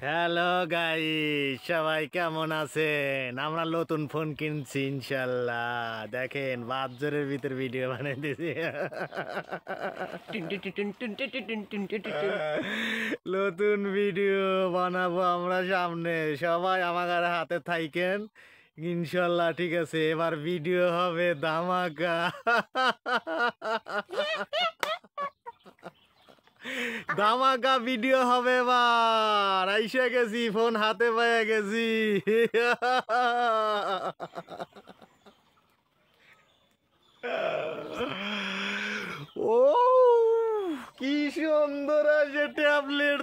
Hello guys, সবাই কেমন আছেন? আমরা নতুন ফোন কিনছি ইনশাল্লাহ। দেখেন বাজারের ভিতর ভিডিও বানিয়ে দিয়েছি। নতুন ভিডিও বানাবো আমরা সামনে, সবাই আমার হাতে থাইকেন ইনশাল্লাহ। ঠিক আছে, এবার ভিডিও হবে ধামাকা। ধামাকা ভিডিও হবে এবার। আইসা গেছি, ফোন হাতে পেয়ে গেছি। ও কি সুন্দর আছে ট্যাবলেট।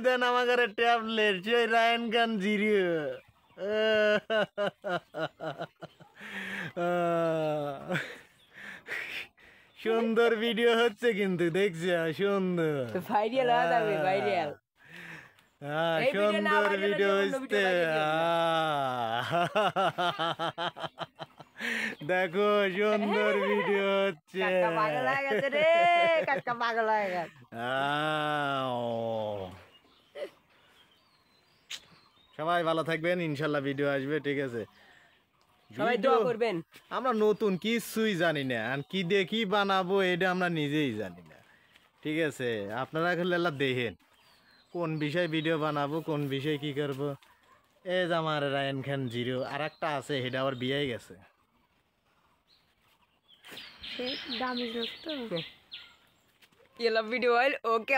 দেন আমার ট্যাবলেট, সেই রায়ন খান জিরো। সুন্দর ভিডিও হচ্ছে কিন্তু দেখছি, সুন্দর ভাইরাল হয়ে যাবে, ভাইরাল। সুন্দর ভিডিও হচ্ছে। দেখো সুন্দর ভিডিও হচ্ছে। পাগল হয়ে গেছে রে, কাকা পাগল হয়ে গেছে। সবাই ভালো থাকবেন, ইনশাল্লাহ ভিডিও আসবে। ঠিক আছে, সবাই দোয়া করবেন। আমরা নতুন কিছুই জানি না, আর কি দিয়ে কি বানাবো এটা আমরা নিজেই জানি না। ঠিক আছে, আপনারা খেলে দেখেন কোন বিষয় ভিডিও বানাবো, কোন বিষয় কি করবো। এই যে আমার রায়ন খান জিরো, আর একটা আছে, সেটা আবার বিয়ে গেছে। ভিডিও ওকে